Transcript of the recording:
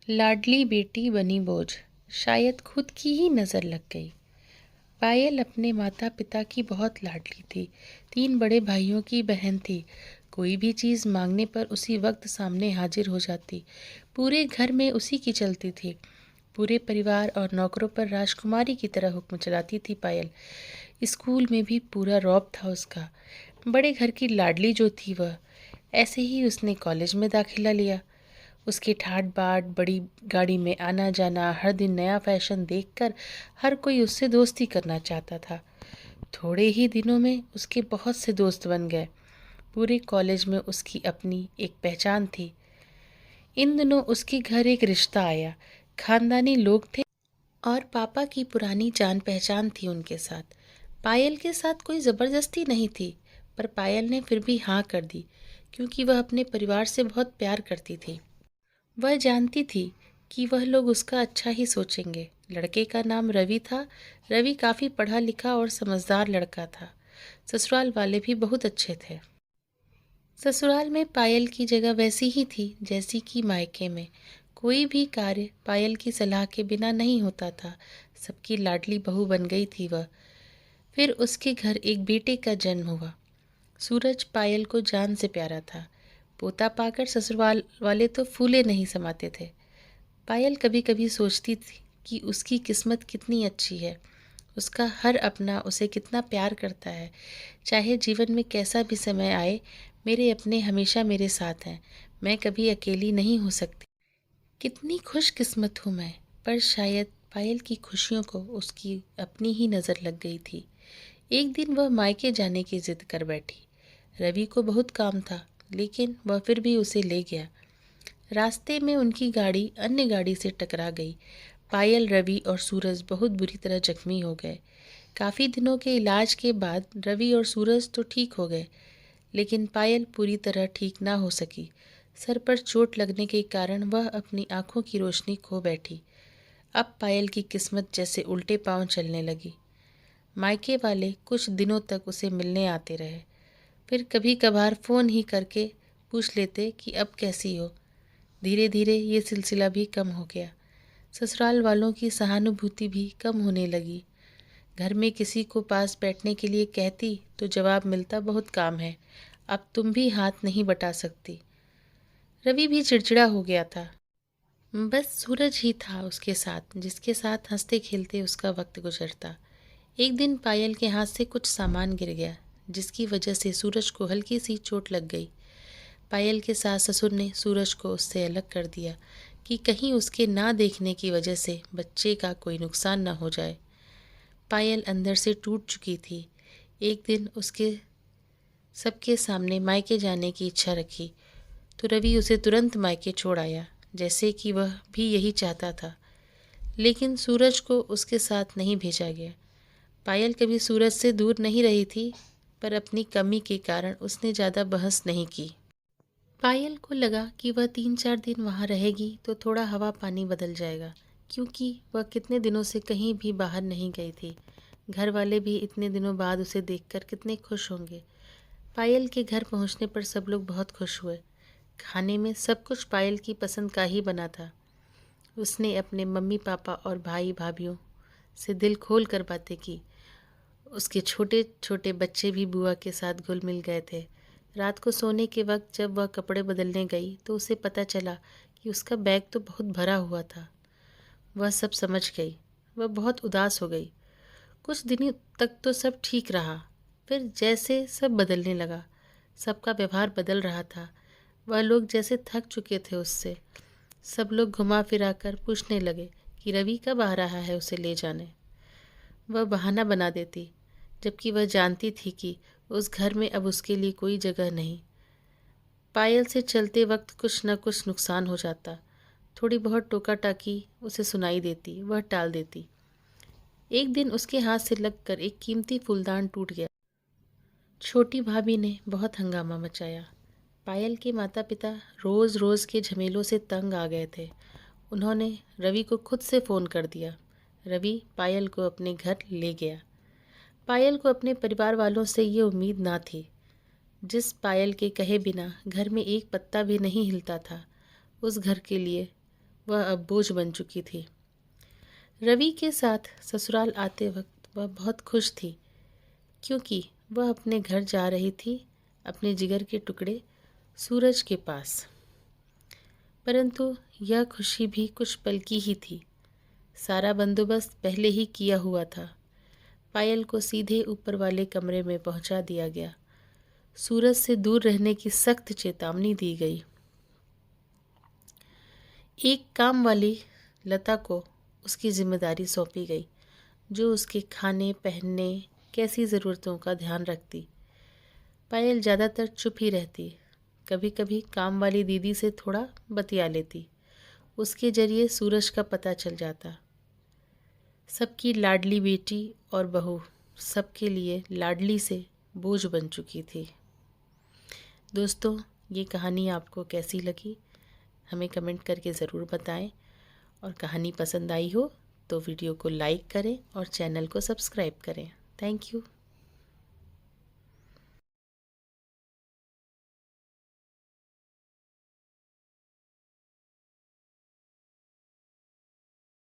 लाडली बेटी बनी बोझ, शायद खुद की ही नज़र लग गई। पायल अपने माता पिता की बहुत लाडली थी। 3 बड़े भाइयों की बहन थी। कोई भी चीज़ मांगने पर उसी वक्त सामने हाजिर हो जाती। पूरे घर में उसी की चलती थी। पूरे परिवार और नौकरों पर राजकुमारी की तरह हुक्म चलाती थी पायल। स्कूल में भी पूरा रौब था उसका। बड़े घर की लाडली जो थी वह, ऐसे ही उसने कॉलेज में दाखिला लिया। उसकी ठाट बाट, बड़ी गाड़ी में आना जाना, हर दिन नया फैशन देखकर हर कोई उससे दोस्ती करना चाहता था। थोड़े ही दिनों में उसके बहुत से दोस्त बन गए। पूरे कॉलेज में उसकी अपनी एक पहचान थी। इन दिनों उसके घर एक रिश्ता आया। खानदानी लोग थे और पापा की पुरानी जान पहचान थी उनके साथ। पायल के साथ कोई ज़बरदस्ती नहीं थी, पर पायल ने फिर भी हाँ कर दी, क्योंकि वह अपने परिवार से बहुत प्यार करती थी। वह जानती थी कि वह लोग उसका अच्छा ही सोचेंगे। लड़के का नाम रवि था। रवि काफ़ी पढ़ा लिखा और समझदार लड़का था। ससुराल वाले भी बहुत अच्छे थे। ससुराल में पायल की जगह वैसी ही थी जैसी कि मायके में। कोई भी कार्य पायल की सलाह के बिना नहीं होता था। सबकी लाडली बहू बन गई थी वह। फिर उसके घर एक बेटे का जन्म हुआ। सूरज पायल को जान से प्यारा था। पोता पाकर ससुराल वाले तो फूले नहीं समाते थे। पायल कभी कभी सोचती थी कि उसकी किस्मत कितनी अच्छी है। उसका हर अपना उसे कितना प्यार करता है। चाहे जीवन में कैसा भी समय आए, मेरे अपने हमेशा मेरे साथ हैं। मैं कभी अकेली नहीं हो सकती। कितनी खुशकिस्मत हूँ मैं। पर शायद पायल की खुशियों को उसकी अपनी ही नज़र लग गई थी। एक दिन वह मायके जाने की जिद कर बैठी। रवि को बहुत काम था, लेकिन वह फिर भी उसे ले गया। रास्ते में उनकी गाड़ी अन्य गाड़ी से टकरा गई। पायल, रवि और सूरज बहुत बुरी तरह जख्मी हो गए। काफ़ी दिनों के इलाज के बाद रवि और सूरज तो ठीक हो गए, लेकिन पायल पूरी तरह ठीक ना हो सकी। सर पर चोट लगने के कारण वह अपनी आंखों की रोशनी खो बैठी। अब पायल की किस्मत जैसे उल्टे पांव चलने लगी। मायके वाले कुछ दिनों तक उसे मिलने आते रहे। फिर कभी कभार फ़ोन ही करके पूछ लेते कि अब कैसी हो। धीरे धीरे ये सिलसिला भी कम हो गया। ससुराल वालों की सहानुभूति भी कम होने लगी। घर में किसी को पास बैठने के लिए कहती तो जवाब मिलता, बहुत काम है, अब तुम भी हाथ नहीं बटा सकती। रवि भी चिड़चिड़ा हो गया था। बस सूरज ही था उसके साथ, जिसके साथ हंसते खेलते उसका वक्त गुजरता। एक दिन पायल के हाथ से कुछ सामान गिर गया, जिसकी वजह से सूरज को हल्की सी चोट लग गई। पायल के सास ससुर ने सूरज को उससे अलग कर दिया कि कहीं उसके ना देखने की वजह से बच्चे का कोई नुकसान न हो जाए। पायल अंदर से टूट चुकी थी। एक दिन उसके सबके सामने मायके जाने की इच्छा रखी तो रवि उसे तुरंत मायके छोड़ आया, जैसे कि वह भी यही चाहता था। लेकिन सूरज को उसके साथ नहीं भेजा गया। पायल कभी सूरज से दूर नहीं रही थी, पर अपनी कमी के कारण उसने ज़्यादा बहस नहीं की। पायल को लगा कि वह 3-4 दिन वहाँ रहेगी तो थोड़ा हवा पानी बदल जाएगा, क्योंकि वह कितने दिनों से कहीं भी बाहर नहीं गई थी। घर वाले भी इतने दिनों बाद उसे देखकर कितने खुश होंगे। पायल के घर पहुँचने पर सब लोग बहुत खुश हुए। खाने में सब कुछ पायल की पसंद का ही बना था। उसने अपने मम्मी पापा और भाई भाभीयों से दिल खोल कर बातें की। उसके छोटे छोटे बच्चे भी बुआ के साथ घुल मिल गए थे। रात को सोने के वक्त जब वह कपड़े बदलने गई तो उसे पता चला कि उसका बैग तो बहुत भरा हुआ था। वह सब समझ गई। वह बहुत उदास हो गई। कुछ दिनों तक तो सब ठीक रहा, फिर जैसे सब बदलने लगा। सबका व्यवहार बदल रहा था। वह लोग जैसे थक चुके थे उससे। सब लोग घुमा फिरा कर पूछने लगे कि रवि कब आ रहा है उसे ले जाने। वह बहाना बना देती, जबकि वह जानती थी कि उस घर में अब उसके लिए कोई जगह नहीं। पायल से चलते वक्त कुछ न कुछ नुकसान हो जाता। थोड़ी बहुत टोका टाकी उसे सुनाई देती, वह टाल देती। एक दिन उसके हाथ से लगकर एक कीमती फूलदान टूट गया। छोटी भाभी ने बहुत हंगामा मचाया। पायल के माता पिता रोज़ रोज़ के झमेलों से तंग आ गए थे। उन्होंने रवि को खुद से फ़ोन कर दिया। रवि पायल को अपने घर ले गया। पायल को अपने परिवार वालों से ये उम्मीद ना थी। जिस पायल के कहे बिना घर में एक पत्ता भी नहीं हिलता था, उस घर के लिए वह अब बोझ बन चुकी थी। रवि के साथ ससुराल आते वक्त वह बहुत खुश थी, क्योंकि वह अपने घर जा रही थी, अपने जिगर के टुकड़े सूरज के पास। परंतु यह खुशी भी कुछ पल की ही थी। सारा बंदोबस्त पहले ही किया हुआ था। पायल को सीधे ऊपर वाले कमरे में पहुंचा दिया गया। सूरज से दूर रहने की सख्त चेतावनी दी गई। एक काम वाली लता को उसकी जिम्मेदारी सौंपी गई, जो उसके खाने पहनने कैसी ज़रूरतों का ध्यान रखती। पायल ज़्यादातर चुप ही रहती, कभी कभी काम वाली दीदी से थोड़ा बतिया लेती। उसके जरिए सूरज का पता चल जाता। सबकी लाडली बेटी और बहू सबके लिए लाडली से बोझ बन चुकी थी। दोस्तों, ये कहानी आपको कैसी लगी हमें कमेंट करके ज़रूर बताएं, और कहानी पसंद आई हो तो वीडियो को लाइक करें और चैनल को सब्सक्राइब करें। Thank you.